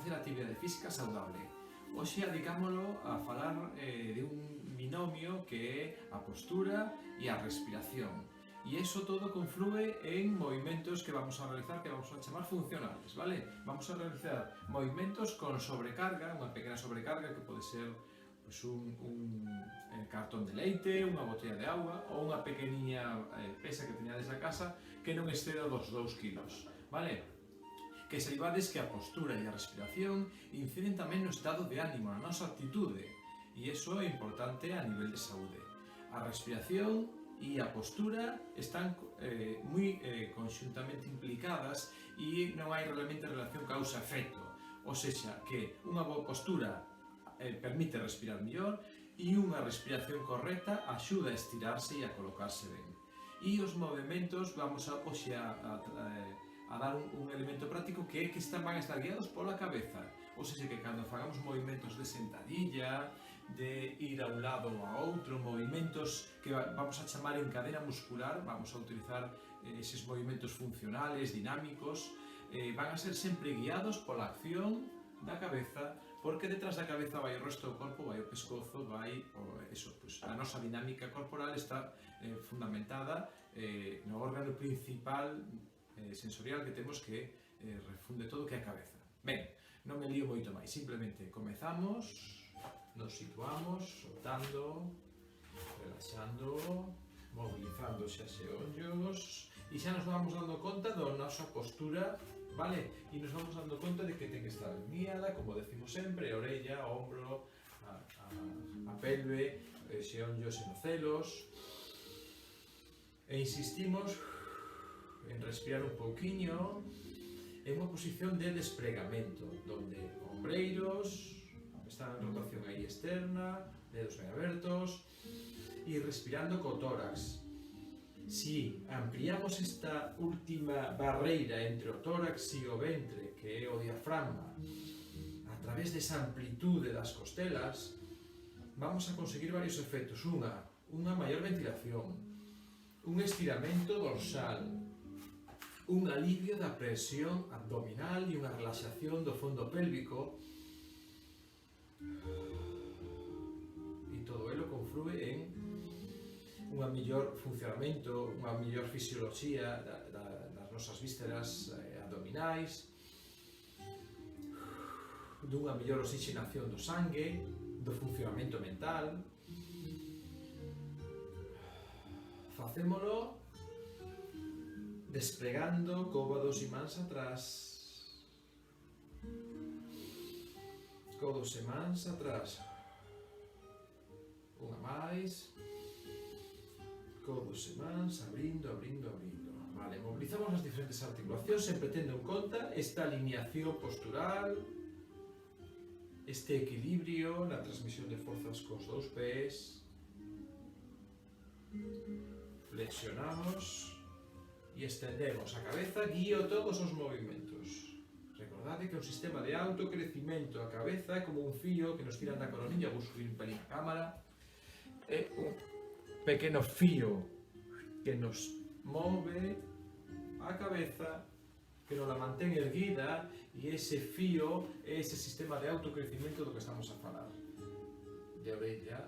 facer actividade física saudable. Hoxe adicámolo a falar de un binomio que é a postura e a respiración. E iso todo conflúe en movimentos que vamos a realizar, que vamos a chamar funcionales, vale? Vamos a realizar movimentos con sobrecarga, unha pequena sobrecarga que pode ser pues, un cartón de leite, unha botella de agua ou unha pequeniña pesa que teñades na casa que non exceda dos 2 kilos, vale? Que saibades que a postura e a respiración inciden tamén no estado de ánimo, na nosa actitude, e iso é importante a nivel de saúde. A respiración e a postura están moi conxuntamente implicadas e non hai realmente relación causa-efecto, ou seja, que unha boa postura permite respirar mellor e unha respiración correcta axuda a estirarse e a colocarse ben. E os movimentos vamos a dar un elemento práctico que é que van a estar guiados pola cabeza, ou seja, que cando fagamos movimentos de sentadilla, de ir a un lado ou a outro, movimentos que vamos a chamar en cadena muscular, vamos a utilizar eses movimentos funcionales, dinámicos, van a ser sempre guiados pola acción da cabeza, porque detrás da cabeza vai o resto do corpo, vai o pescozo, vai a nosa dinámica corporal está fundamentada no órgano principal sensorial que temos que refunde todo, que é a cabeza. Ben, non me lío moito máis, simplemente comezamos, nos situamos, soltando, relaxando, movilizando xa xeonllos e xa nos vamos dando conta da nosa postura, vale? E nos vamos dando conta de que ten que estar alineada, como decimos sempre, a orella, a ombro, a pelve, xeonllos e nocelos. E insistimos en respirar un pouquiño en unha posición de despregamento, donde ombreiros están en rotación aí externa, dedos ben abertos, e respirando co tórax. Si ampliamos esta última barreira entre o tórax e o ventre, que é o diafragma, a través desa amplitude das costelas, vamos a conseguir varios efectos. Unha maior ventilación, un estiramento dorsal, un alivio da presión abdominal e unha relaxación do fondo pélvico, e todo elo conflúe en un mellor funcionamento, unha mellor fisioloxía das nosas vísceras abdominais, dunha mellor oxigenación do sangue, do funcionamento mental. Facémolo desplegando cóbados e mans atrás, codos e mans atrás, unha máis, codos e mans, abrindo, abrindo, abrindo. Vale, mobilizamos as diferentes articulacións sempre tendo en conta esta alineación postural, este equilibrio na transmisión de forzas cos dous pés. Flexionamos e estendemos a cabeza, guío todos os movimentos. Recordade que é un sistema de autocrecimento. A cabeza é como un fío que nos tiran da coronilla, vou subir un pelín a cámara. É un pequeno fío que nos move a cabeza, que nos la mantén erguida, e ese fío é ese sistema de autocrecimento do que estamos a falar. De orella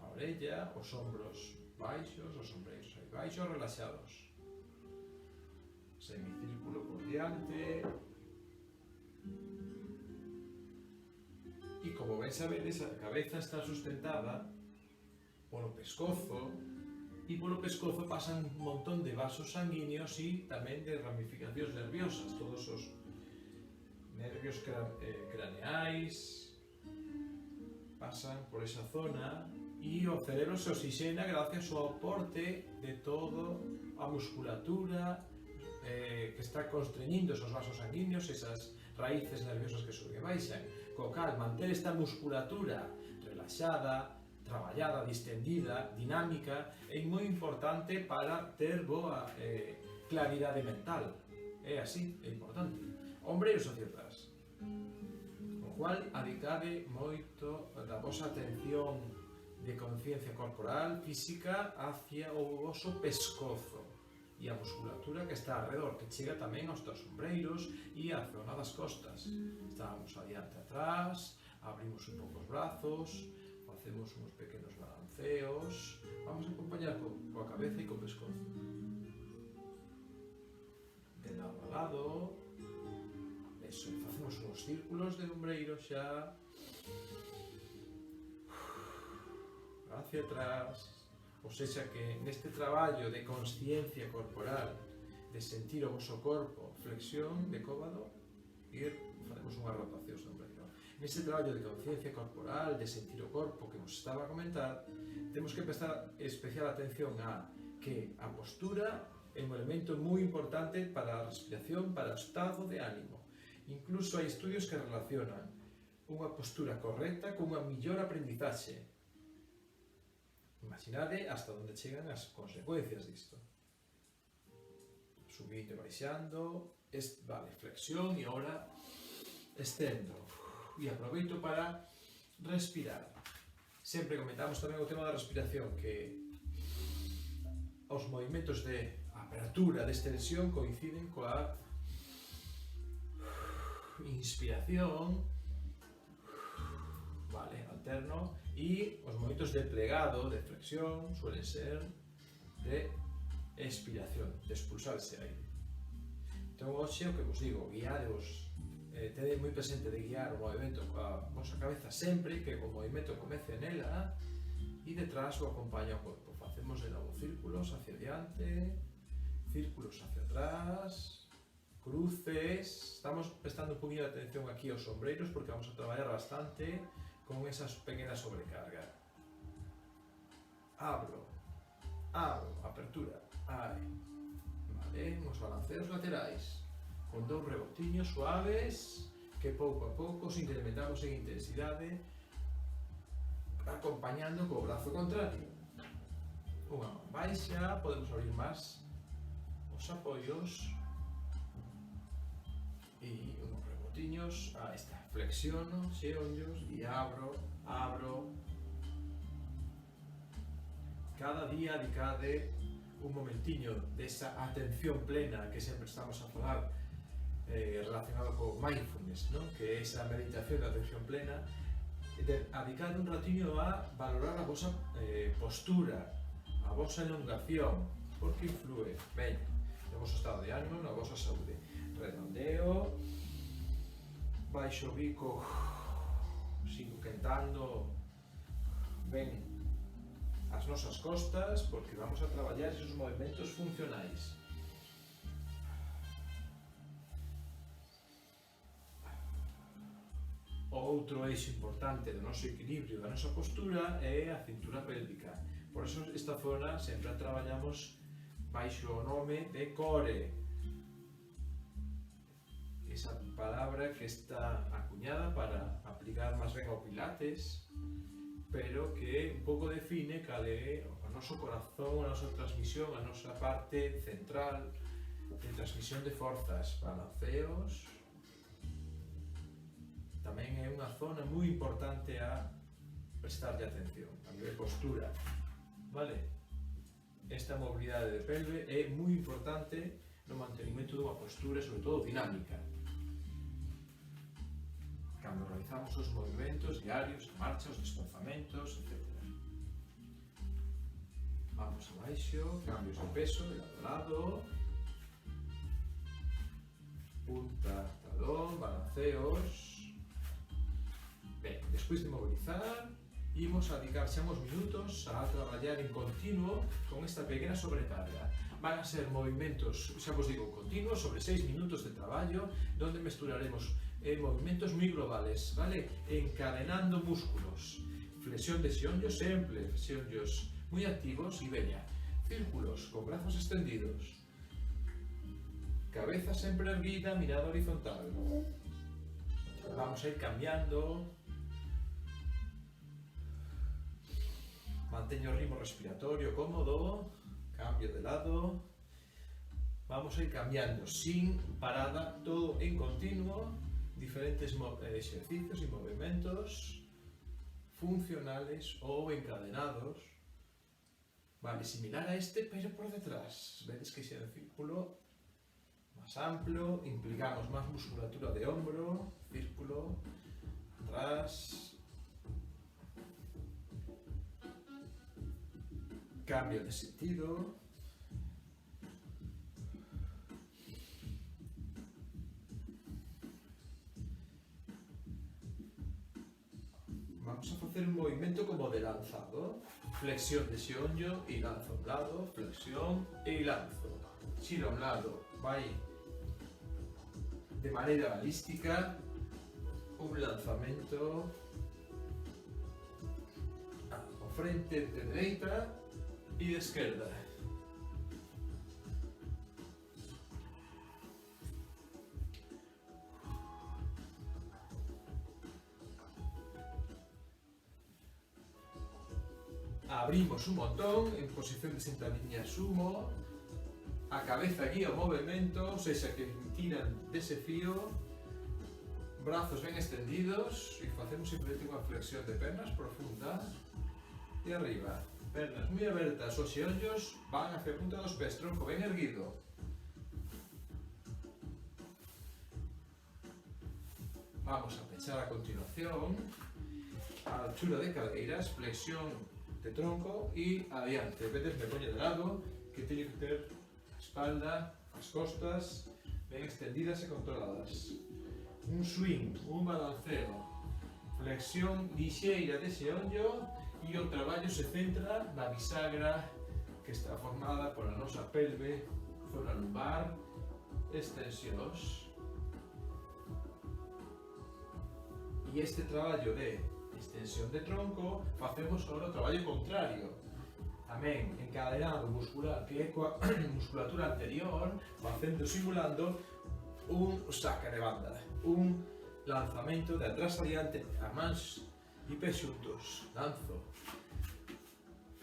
a orella, os ombros baixos, os ombreiros aí baixos, relaxados. Semicírculo por diante. E como ben sabedes, a cabeza está sustentada polo pescozo, e polo pescozo pasan un montón de vasos sanguíneos e tamén de ramificacións nerviosas, todos os nervios craneais pasan por esa zona, e o cerebro se oxigena gracias ao aporte de toda a musculatura que está constreñindo esos vasos sanguíneos, esas raíces nerviosas que suben e baixan, co cal manter esta musculatura relaxada, traballada, distendida, dinámica, é moi importante para ter boa claridade mental. É así, é importante. Ombreiros hacia atrás. O cual, adicade moito da vosa atención de conciencia corporal, física, hacia o voso pescozo. e a musculatura que está alrededor, que chega tamén aos teus ombreiros e á zona das costas. Estamos adiante atrás, abrimos un pouco os brazos, facemos uns pequenos balanceos, vamos a acompañar coa cabeza e co pescozo. De lado a lado, eso, facemos uns círculos de ombreiros xa, hacia atrás, ou seja que neste traballo de consciencia corporal, de sentir o vosso corpo, flexión de cóbado, facemos unhas rotacións de ombreiro. Neste traballo de conciencia corporal, de sentir o corpo que vos estaba a comentar, temos que prestar especial atención a que a postura é un elemento moi importante para a respiración, para o estado de ánimo. Incluso hai estudios que relacionan unha postura correcta con unha mellor aprendizaxe. Imaginade hasta onde chegan as consecuencias disto. Subindo e baixando, vale, flexión e ahora estendo. E aproveito para respirar. Sempre comentamos tamén o tema da respiración, que os movimentos de apertura, de extensión, coinciden coa inspiración, vale, alterno, e os movimentos de plegado, de flexión, suelen ser de expiración, de expulsarse aire. Entón, hoxe, o que vos digo, guiadevos, tede moi presente de guiar o movimento coa vosa cabeza sempre que o movimento comece nela e detrás o acompaña o corpo. Facemos de novo círculos hacia diante, círculos hacia atrás, cruces. Estamos prestando un poquinho de atención aquí aos ombreiros porque vamos a traballar bastante con esas pequenas sobrecargas. Abro, apertura, vale, uns balanceos laterais, con dous rebotiños suaves, que pouco a pouco os incrementamos en intensidade, acompañando co brazo contrario. Unha mão baixa, podemos abrir máis os apoios, e uns rebotiños, aí está. Flexiono, xeonllos e abro. Cada día dedicade un momentiño desa atención plena que sempre estamos a falar relacionado co mindfulness, ¿no? Que é esa meditación de atención plena, dedicade un ratiño a valorar a vosa postura, a vosa elongación, porque influe ben no voso estado de ánimo, na vosa saúde. Redondeo, baixo o bico, sigo quentando ben as nosas costas porque vamos a traballar esos movimentos funcionais. O outro eixo importante do noso equilibrio, da nosa postura, é a cintura pélvica. Por eso esta zona sempre a traballamos baixo o nome de core. Esa palabra que está acuñada para aplicar máis ben ao pilates, pero que un pouco define cal é o noso corazón, a nosa transmisión, a nosa parte central de transmisión de forzas, balanceos. Tamén é unha zona moi importante a prestarlle atención, a nivel postura, vale? Esta mobilidade de pelve é moi importante no mantenimento dunha postura, sobre todo dinámica. Cando realizamos os movimentos diarios, a marcha, os desplazamentos, etc. Vamos abaixo, cambios de peso de lado a lado, punta, talón, balanceos. Ben, despois de mobilizar, imos a dedicar xa uns minutos a traballar en continuo con esta pequena sobrecarga. Van a ser movimentos, xa vos digo, continuos, sobre 6 minutos de traballo, donde mesturaremos movimentos moi globales, vale? Encadenando músculos. Flexión de xeonllos sempre, xeonllos moi activos e veña. Círculos con brazos extendidos. Cabeza sempre erguida, mirada horizontal. Vamos a ir cambiando. Manteño o ritmo respiratorio cómodo. Cambio de lado. Vamos a ir cambiando sin parada, todo en continuo. Diferentes exercicios y movimentos funcionales o encadenados, Vale, similar a este, pero por detrás. Vedes que sea un círculo más amplio, implicamos más musculatura de hombro, círculo, atrás, cambio de sentido. Vamos a hacer un movimiento como de lanzado. Flexión de xeonllo y lanzo a un lado, flexión y lanzo. Giro a un lado, vai de maneira balística, un lanzamento ao frente de dereita e de esquerda. Abrimos un montón en posición de sentadilla sumo, a cabeza guía o movimento, sexa que tiran dese fío, brazos ben extendidos e facemos simplemente unha flexión de pernas profunda e arriba. Pernas moi abertas, os xeonllos van hacia a punta dos pés, tronco ben erguido. Vamos a pechar a continuación, a altura de cadeiras, flexión de tronco e adiante. Vedes, me poño de lado, que teño que ter a espalda, as costas ben extendidas e controladas. Un swing, un balanceo, flexión lixeira de xeonllo e o traballo se centra na bisagra que está formada pola nosa pelve, zona lumbar, extensións. E este traballo de extensión de tronco facemos agora o traballo contrario. Tamén encadenado muscular que é coa musculatura anterior, facendo simulando un saca de banda, un lanzamento de atrás adiante a mans e pés xuntos. Lanzo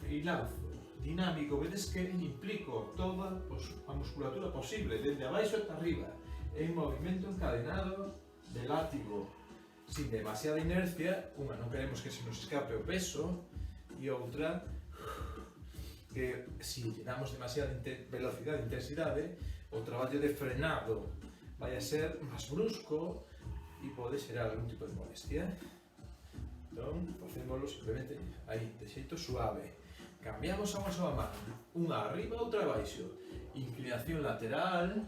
e lanzo. Dinámico, vedes que implico toda a musculatura posible, dende abaixo ata arriba, en movimento encadenado de látigo, sin demasiada inercia. Unha, non queremos que se nos escape o peso, e outra, que se lle damos demasiada velocidade e intensidade, o traballo de frenado vai a ser máis brusco e pode xerar algún tipo de molestia. Entón, facémoslo simplemente aí, de xeito suave. Cambiamos a unha soa man, unha arriba, outra abaixo. Inclinación lateral,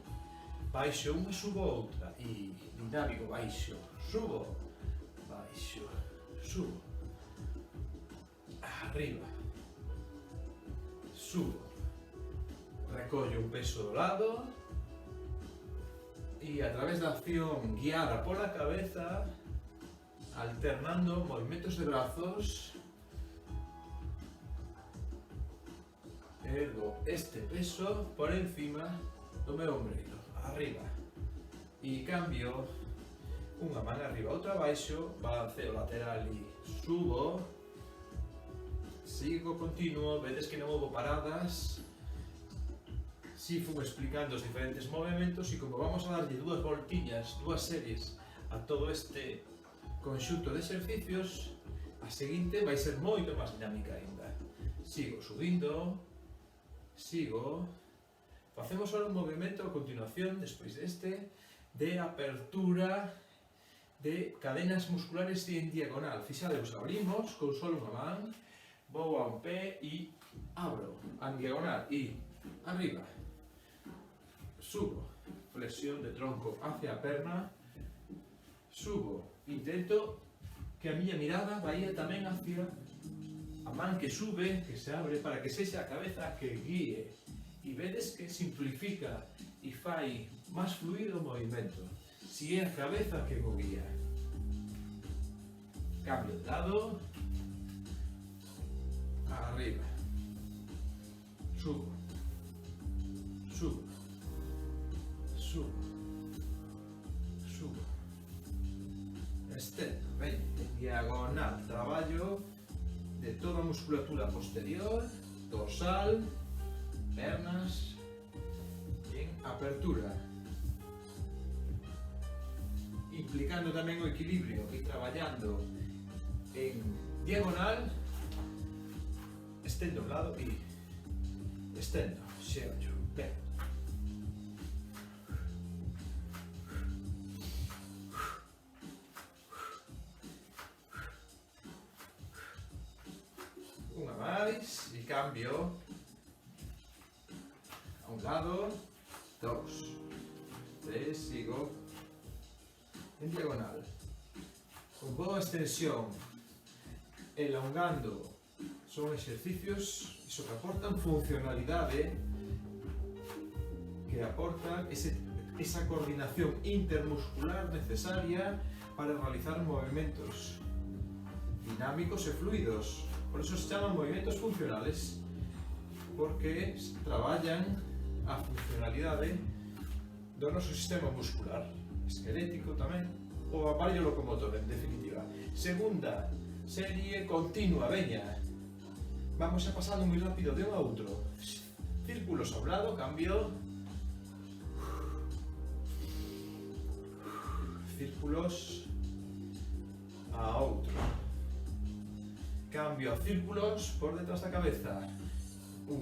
baixo unha, subo outra, e dinámico, baixo, subo, baixo, subo, arriba, subo, recollo un peso do lado e a través da acción guiada pola cabeza, alternando movimentos de brazos, ergo este peso por encima do meu ombreiro, arriba, e cambio unha man arriba, outra abaixo, balanceo lateral e subo, sigo continuo. Vedes que non houve paradas, si fui explicando os diferentes movimentos, e como vamos a darlle dúas voltiñas, dúas series a todo este conxunto de exercicios, a seguinte vai ser moito máis dinámica aínda. Sigo subindo, sigo, facemos ahora un movimento a continuación, despois deste, de apertura de cadenas musculares en diagonal. Fixadevos, abrimos con solo unha man, vou a un pé e abro, en diagonal e arriba, subo, flexión de tronco hacia a perna, subo, intento que a miña mirada vaya tamén hacia a man que sube, que se abre, para que sexa a cabeza que guíe, e vedes que simplifica e fai máis fluido o movimento, si é a cabeza que o guía. Cambio de lado, arriba, subo, subo, subo, subo, estendo, ben, en diagonal, traballo de toda a musculatura posterior, dorsal, pernas, en apertura, implicando tamén o equilibrio e traballando en diagonal, estendo un lado e estendo, xeonllo, ben. Unha máis, e cambio a un lado, 2, 3, sigo en diagonal, con boa extensión, elongando. Son exercicios que aportan funcionalidade, que aportan esa coordinación intermuscular necesaria para realizar movimentos dinámicos e fluidos. Por eso se chaman movimentos funcionales, porque traballan a funcionalidade do noso sistema muscular, esquelético tamén, o aparello locomotor, en definitiva. Segunda serie continua, veña. Vamos a pasando moi rápido de un a outro. Círculos a un lado, cambio. Círculos a outro. Cambio a círculos por detrás da cabeza. 1,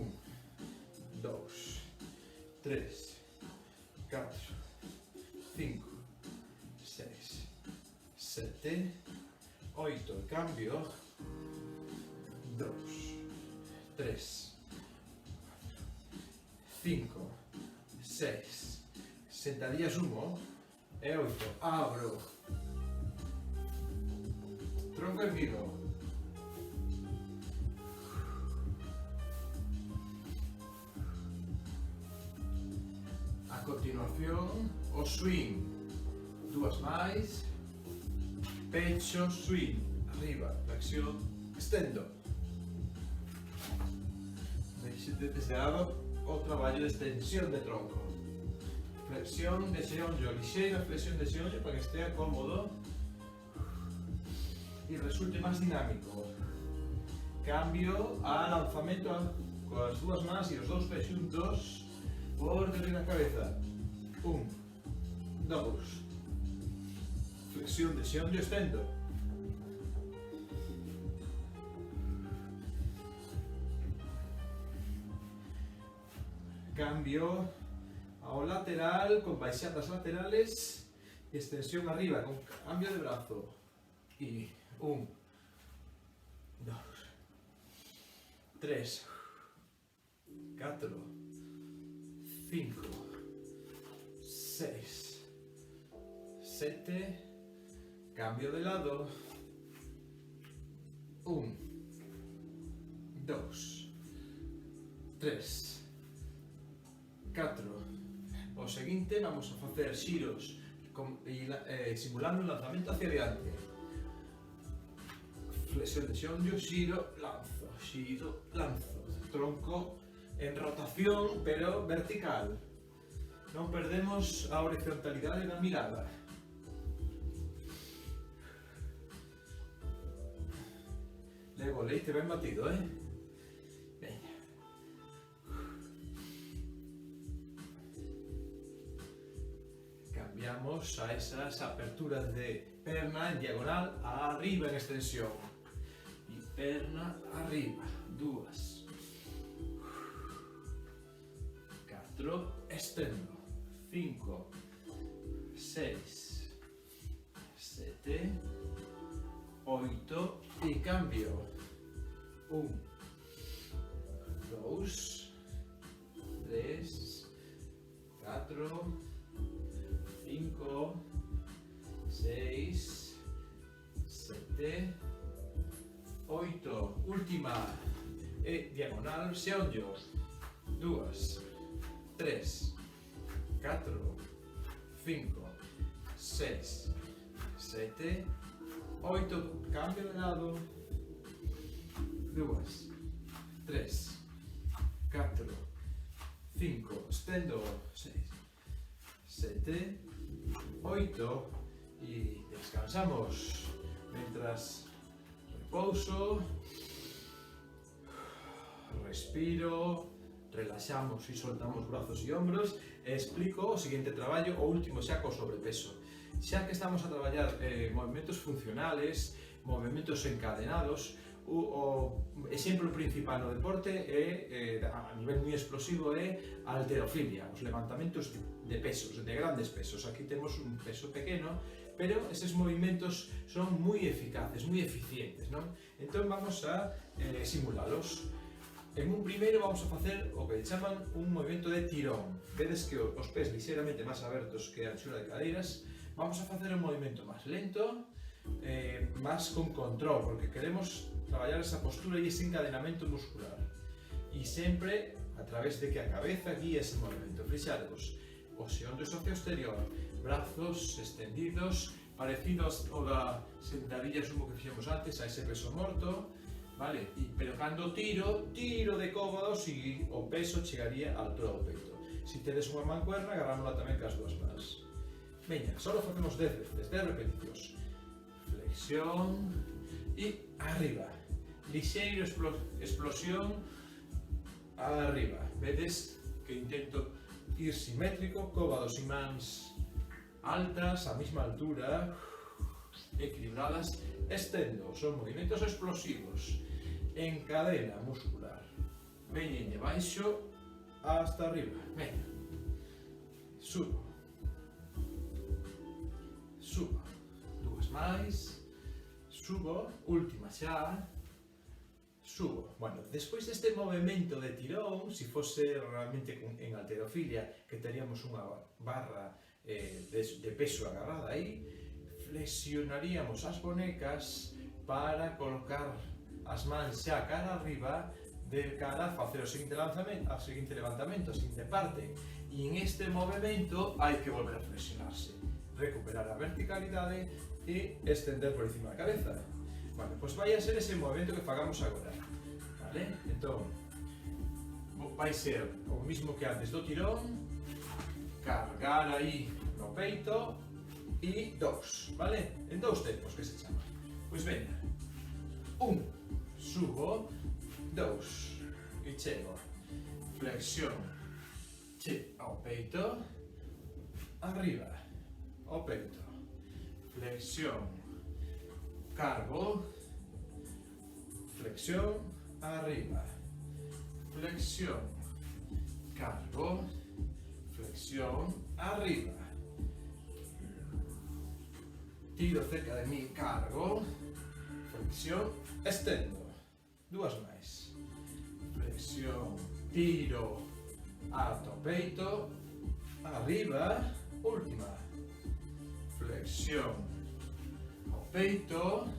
2, 3, 4, 5, 6, 7, 8. Cambio. 2, 3, 5, 6, sentadillas sumo, e 8, abro, tronco erguido, a continuación o swing, dúas máis, pecho, swing, arriba, flexión, estendo. Deseado o traballo de extensión de tronco, flexión de xeonllo, lixeira flexión de xeonllo para que estea cómodo e resulte máis dinámico. Cambio a lanzamento coas dúas mans e os dous pés xuntos por detrás da cabeza. 1, 2, flexión de xeonllo, estendo. Cambio ao lateral con baixadas laterales e extensión arriba con cambio de brazo. E 1, 2, 3, 4, 5, 6, 7, cambio de lado. 1, 2, 3, 4. O seguinte, vamos a facer xiros simulando un lanzamento hacia adiante. Flexión de xeonllo, xiro, lanzo, tronco en rotación, pero vertical. Non perdemos a horizontalidade da mirada. Levo leite ben batido, Veña. Cambiamos a esas aperturas de perna en diagonal a arriba en extensión. Y perna arriba, 2. 4, estendo. 5, 6, 7, 8 y cambio. 1, 2, 3, 4, 5, 6, 7, 8. Última. E diagonal xeonllo. 2, 3, 4, 5, 6, 7, 8. Cambio de lado. 2, 3, 4, 5. Estendo. 6, 7, 8. Y descansamos mientras repouso, respiro, relaxamos e soltamos brazos e ombros e explico o seguinte traballo, o último xa co sobrepeso. Xa que estamos a traballar movimentos funcionales, movimentos encadenados, o exemplo principal no deporte é, a nivel moi explosivo, é a halterofilia, os levantamentos de pesos, de grandes pesos. Aquí temos un peso pequeno, pero eses movimentos son moi eficaces, moi eficientes, non? Entón vamos a simulalos. En un primeiro vamos a facer o que chaman un movimento de tirón. Vedes que os pés ligeramente máis abertos que a anchura de cadeiras. Vamos a facer un movimento máis lento, máis con control, porque queremos traballar esa postura e ese encadenamento muscular. E sempre a través de que a cabeza guíe ese movimento. Fixadevos, o xeonllos hacia o exterior, brazos extendidos, parecidos ao da sentadilla sumo que fixemos antes, a ese peso morto, vale? Pero cando tiro de cómodos e o peso chegaría á altura do peito. Se tedes unha mancuerna, agarrámola tamén cas dúas mans. Veña, só facemos 10 veces, 10 repeticións. Flexión e arriba. Lixeiro explosión arriba. Vedes que intento ir simétrico, cóbados e mans altas, á mesma altura, equilibradas, estendo. Son movimentos explosivos. Encadena muscular. Veñen de baixo hasta arriba. Veña. Subo. Subo. Dúas máis. Subo. Última xa. Subo. Bueno, despois deste movimento de tirón, se fose realmente en halterofilia, que teríamos unha barra de peso agarrada aí, flexionaríamos as bonecas para colocar as mans xa cara arriba, de cara a facer o seguinte levantamento, a seguinte parte. E en este movimento hai que volver a flexionarse, recuperar a verticalidade e estender por encima da cabeza. Bueno, pois vai a ser ese movimento que fagamos agora, vale? Entón, vai ser o mismo que antes do tirón, cargar aí no peito e 2, vale? En 2 tempos que se chama. Pois veña, 1, subo, 2, e chego, flexión, che ao peito, arriba, ao peito, flexión, cargo, flexión, arriba, flexión, cargo, flexión, arriba, tiro cerca de mí, cargo, flexión, estendo, dúas máis, flexión, tiro, alto peito, arriba, última, flexión, ao peito,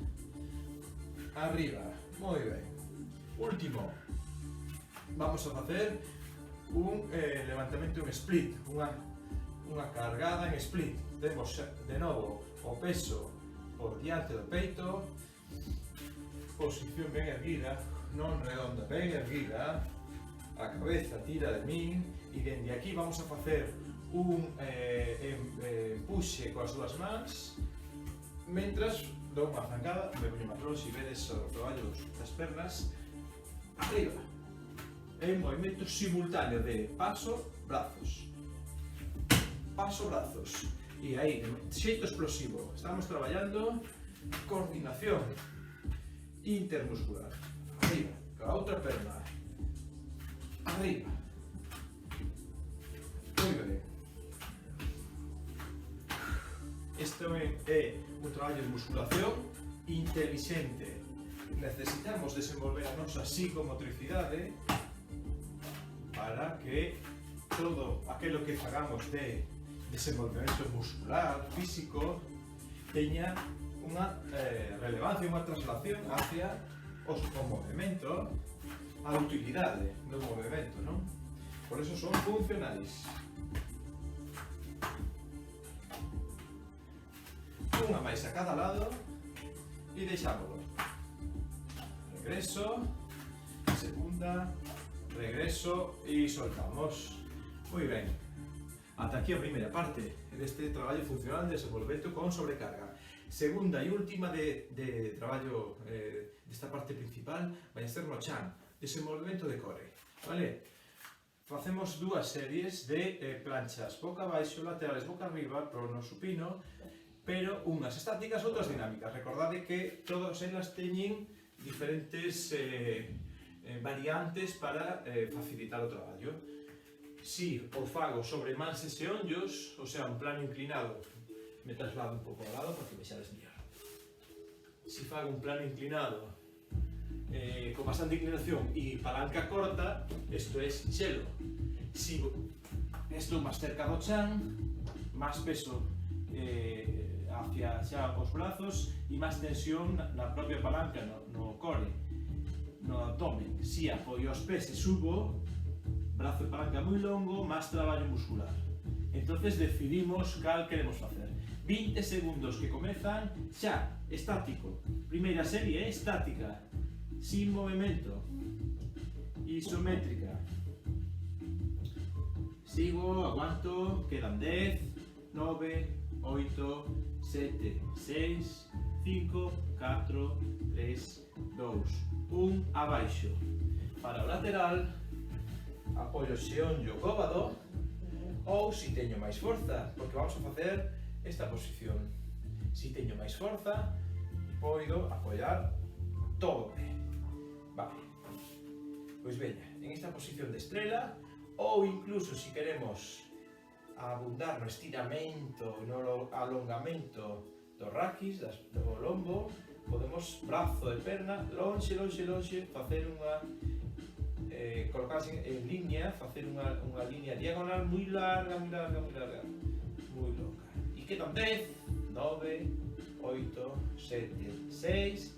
arriba, moi ben, último, vamos a facer un levantamento en split, unha cargada en split. Temos de novo o peso por diante do peito, posición ben erguida, non redonda, ben erguida, a cabeza tira de min, e dende aquí vamos a facer un empuxe coas dúas mans, mentras dou unha zancada, me veño máis longe e vedes o traballo das pernas, arriba. É un movimento simultáneo de paso, brazos, e aí, de xeito explosivo, estamos traballando coordinación intermuscular, arriba, coa outra perna, arriba, moi ben. Isto é un traballo de musculación inteligente. Necesitamos desenvolver a nosa psicomotricidade para que todo aquilo que fagamos de desenvolvemento muscular, físico, teña unha relevancia, unha traslación hacia o movimento, a utilidade do movimento, non? Por eso son funcionais. Unha máis a cada lado e deixámoslo. Regreso, segunda, regreso e soltamos. Moi ben. Ata aquí a primeira parte deste traballo funcional de desenvolvemento con sobrecarga. Segunda e última de traballo desta parte principal vai ser no chan, desenvolvemento de core, vale? Facemos dúas series de planchas boca abaixo, laterales boca arriba, prono supino, pero unhas estáticas, outras dinámicas. Recordade que todas elas teñen diferentes variantes para facilitar o traballo. Si o fago sobre manses e onllos, o sea, un plano inclinado, me traslado un pouco ao lado para que vexades mellor. Si fago un plano inclinado con bastante inclinación e palanca corta, isto é xelo. Si estou máis cerca do chan, máis peso hacia xa os brazos e máis tensión na propia palanca, no core, no abdomen. Si apoio os pés e subo, brazo e palanca moi longo, máis traballo muscular. Entonces decidimos cal queremos facer. 20 segundos que comezan xa, estático. Primeira serie é estática, sin movimento, isométrica. Sigo, aguanto, quedan 10, 9, 8, 7, 6, 5, 4, 3, 2, 1, abaixo. Para o lateral, apoio o xeonllo cóbado, ou si teño máis forza, porque vamos a facer esta posición. Si teño máis forza, podo apoiar todo o pé. Vale. Pois veña, en esta posición de estrela, ou incluso si queremos abundar no estiramento, no alongamento do raquis, do lombo, podemos brazo e perna, lonxe, lonxe, lonxe, facer unha colocarse en línea, facer unha línea diagonal moi larga, moi larga, moi larga, moi longa. E quedan 10, 9, 8, 7, 6,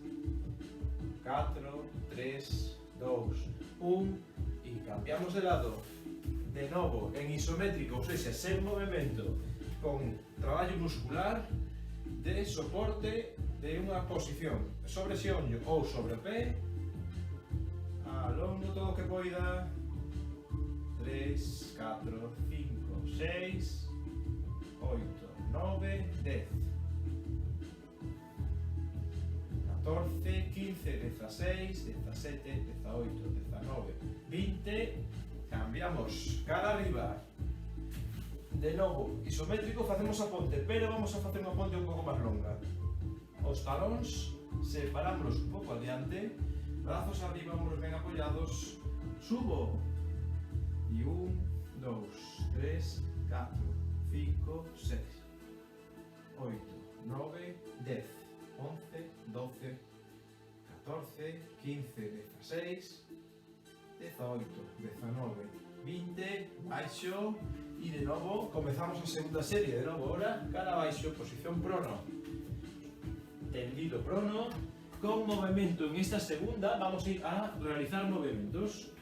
4, 3, 2, 1 e cambiamos de lado. De novo, en isométrico, ou seja, sen movimento, con traballo muscular de soporte de unha posición sobre xeonllo ou sobre o pé, alongo todo o que poida, 3, 4, 5, 6, 8, 9, 10, 14, 15, 16, 17, 18, 19, 20, cambiamos cara arriba. De novo, isométrico, facemos a ponte, pero vamos a facer unha ponte un pouco máis longa. Os talóns separámonos un pouco adiante, brazos arriba, hombros ben apoyados, subo. E 1, 2, 3, 4, 5, 6, 8, 9, 10, 11, 12, 14, 15, 16, 18, 19, 20, baixo, e de novo comezamos a segunda serie, de novo ahora, cara baixo, posición prono, tendido prono, con movimento. En esta segunda vamos a ir a realizar movimentos,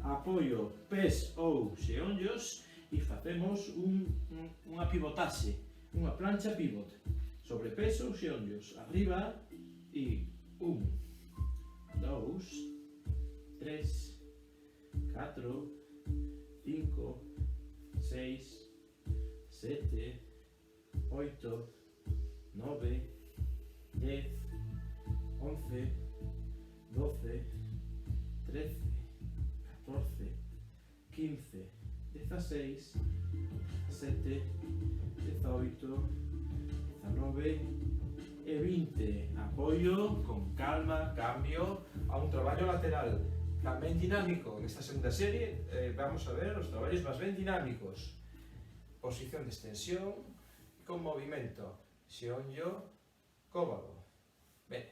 apoio pés ou xeonllos e facemos unha pivotaxe, unha plancha pivot, sobre pés ou xeonllos, arriba e 1, 2, 3, 4, 5, 6, 7, 8, 9, 10, 11, 12, 13, 14, 15, 16, 17, 18, 19 e 20. Apoio con calma, cambio a un traballo lateral. Tamén dinámico, en esta segunda serie vamos a ver os traballos máis ben dinámicos. Posición de extensión con movimento, xeonllo cóbado. Ben,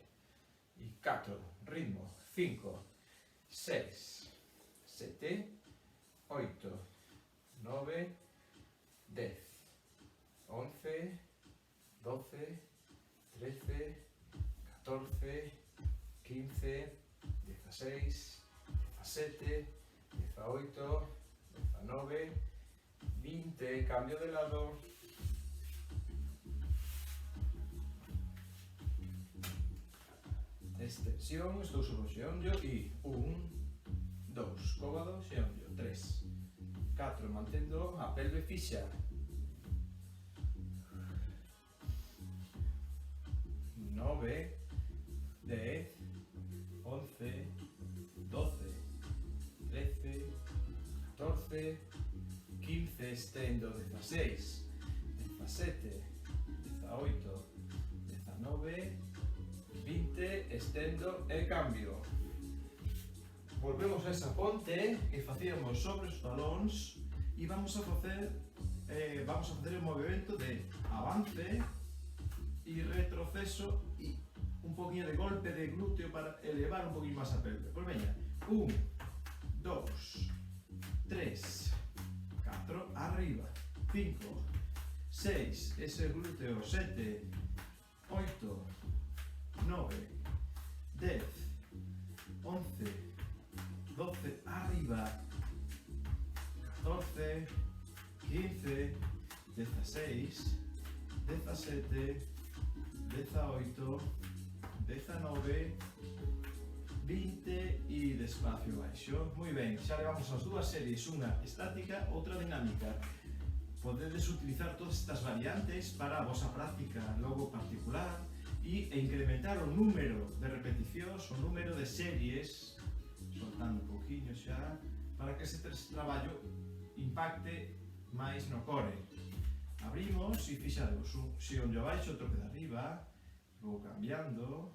e 4, ritmo, 5, 6, 7, 8, 9, 10, 11, 12, 13, 14, 15, 16, 17, 18, 19, 20, cambio de lado. Extensión, estou sobre o xeonllo e 1, 2, cóbado, xeonllo, 3, 4, mantendo a pelve fixa, 9, 10, 11, 12, 13, 14, 15, estendo, 16, 17, 18, 19, 20, Novamente estendo e cambio. Volvemos a esa ponte que facíamos sobre os talóns e vamos a facer o movimento de avance e retroceso e un poquinho de golpe de glúteo para elevar un poquinho máis a pelve. Pois veña, 1, 2, 3, 4, arriba, 5, 6, ese glúteo, 7, 8, 9, 10, 11, 12, arriba, 14, 15, 16, 17, 18, 19, 20 e despacio baixo. Moi ben, xa levamos as dúas series, unha estática, outra dinámica. Podedes utilizar todas estas variantes para a vosa práctica logo particular e incrementar o número de repeticións, o número de series, soltando un poquinho xa, para que ese traballo impacte máis no core. Abrimos e fixademos un xeonllo abaixo, outro que de arriba, vou cambiando,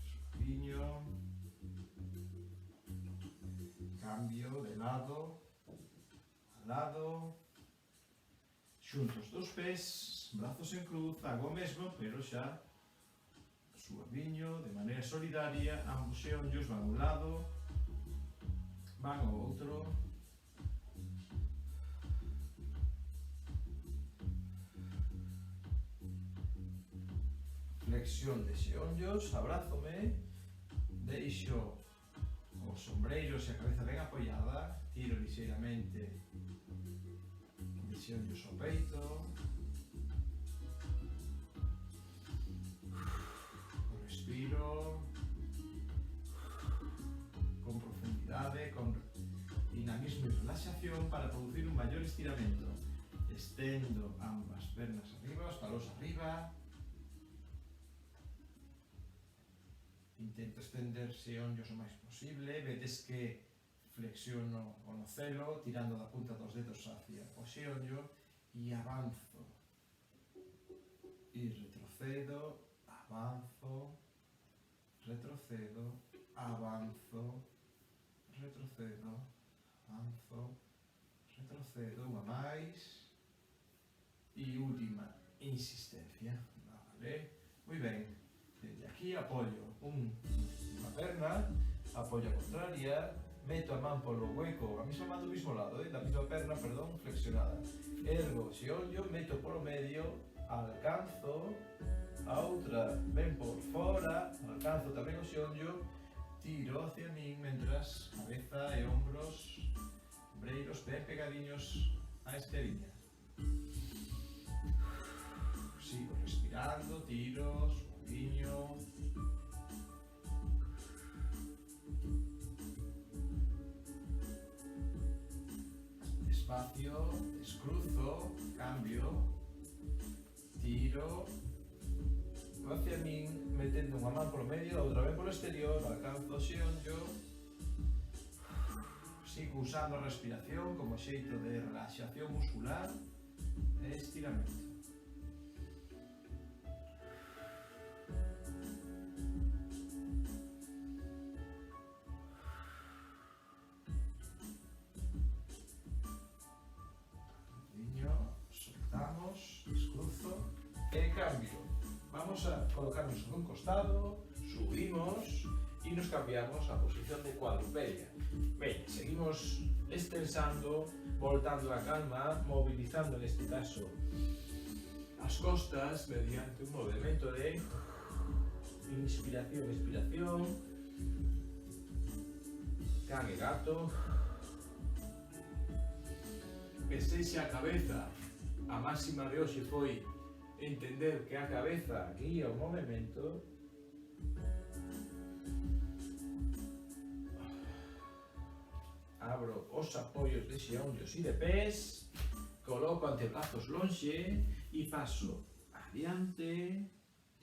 suaviño, cambio de lado a lado, xunto os dos pés, brazos en cruz, hago o mesmo, pero xa suaviño, de maneira solidaria, ambos xeonllos van a un lado, van ao outro. Flexión de xeonllos, abrázome, deixo os ombreiros e a cabeza ben apoiada, tiro lixeiramente de xeonllos ao peito, respiro con profundidade, con dinamismo e relaxación para producir un maior estiramento. Estendo ambas pernas arriba, os talóns arriba. Intento estender xeonllos o máis posible, vedes que flexiono o nocelo, tirando da punta dos dedos hacia o xeonllo e avanzo e retrocedo, avanzo, retrocedo, avanzo, retrocedo, avanzo, retrocedo, unha máis e última insistencia, vale? Moi ben, desde aquí apoio unha perna, apoio a contraria, meto a man polo hueco, a mesma man do mismo lado, da mesma perna, perdón, flexionada, ergo o xeonllo, meto polo medio, alcanzo, a outra ven por fora, alcanzo tamén o xeonllo, tiro hacia min, mentras cabeza e ombros, ombreiros ben pegadiños á esteriña. Sigo respirando, tiro, suaviño. Despacio, descruzo, cambio, tiro, hacia min, metendo unha man polo medio, a outra vez polo exterior, alcanzo o xeonllo, sigo usando a respiración como xeito de relaxación muscular e estiramento. Soltamos, descruzo e cambio. Vamos a colocarnos en un costado, subimos y nos cambiamos a posición de cuadrupedia. Ben, seguimos extensando, voltando a calma, movilizando en este caso as costas mediante un movimento de inspiración, expiración, can e gato, que sexa a cabeza. A máxima de hoxe foi entender que a cabeza guía o movimento. Abro os apoios de xeonllos e de pés, coloco antebrazos lonxe e paso adiante,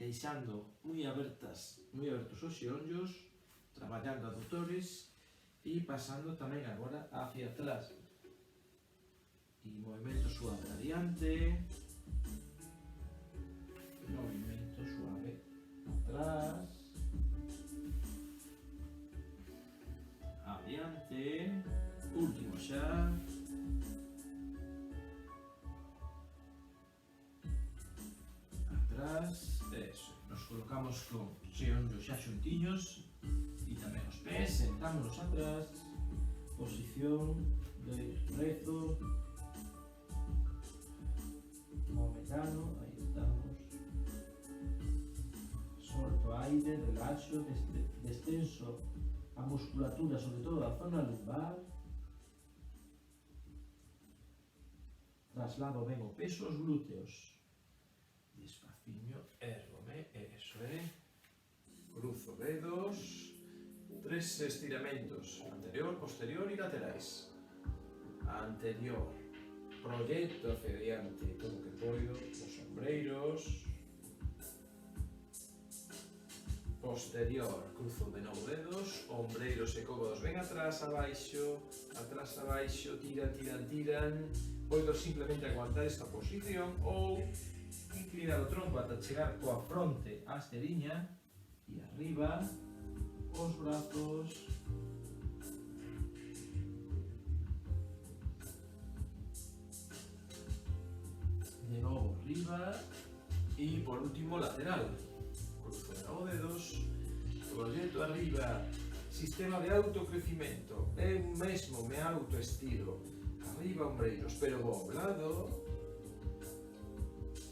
deixando moi abertos os xeonllos, traballando aductores e pasando tamén agora hacia atrás. E movimento suave adiante, movimento suave atrás, adiante, último xa, atrás, eso, nos colocamos con xeonllos xa xuntiños e tamén os pés, sentámonos atrás, posición de rezo, momentano, aí estamos, solto aire, relaxo, descenso a musculatura, sobre todo a zona lumbar, traslado ben o peso aos glúteos, despaciño, érgome, eso cruzo dedos, 3 estiramentos, anterior, posterior y laterais, anterior, proyecto hacia adiante todo o que poido, os ombreiros, posterior, cruzo de novo dedos, ombreiros e cómodos ben atrás, abaixo, tiran, tiran, tiran, podo simplemente aguantar esta posición ou inclinar o tronco ata chegar coa fronte á esteriña e arriba, os brazos, de novo arriba e por último lateral, cruzo de novo dedos, proyecto arriba, sistema de autocrecimento, eu mesmo me autoestiro, arriba ombreiros, pero vou ao lado,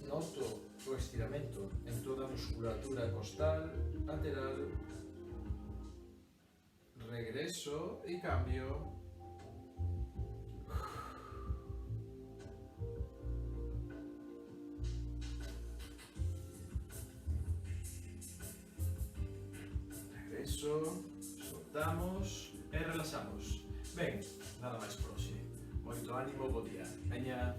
noto o estiramento en toda a musculatura costal, lateral, regreso e cambio. Regreso, soltamos e relaxamos. Ben, nada máis por hoxe. Moito ánimo, bo día. Veña.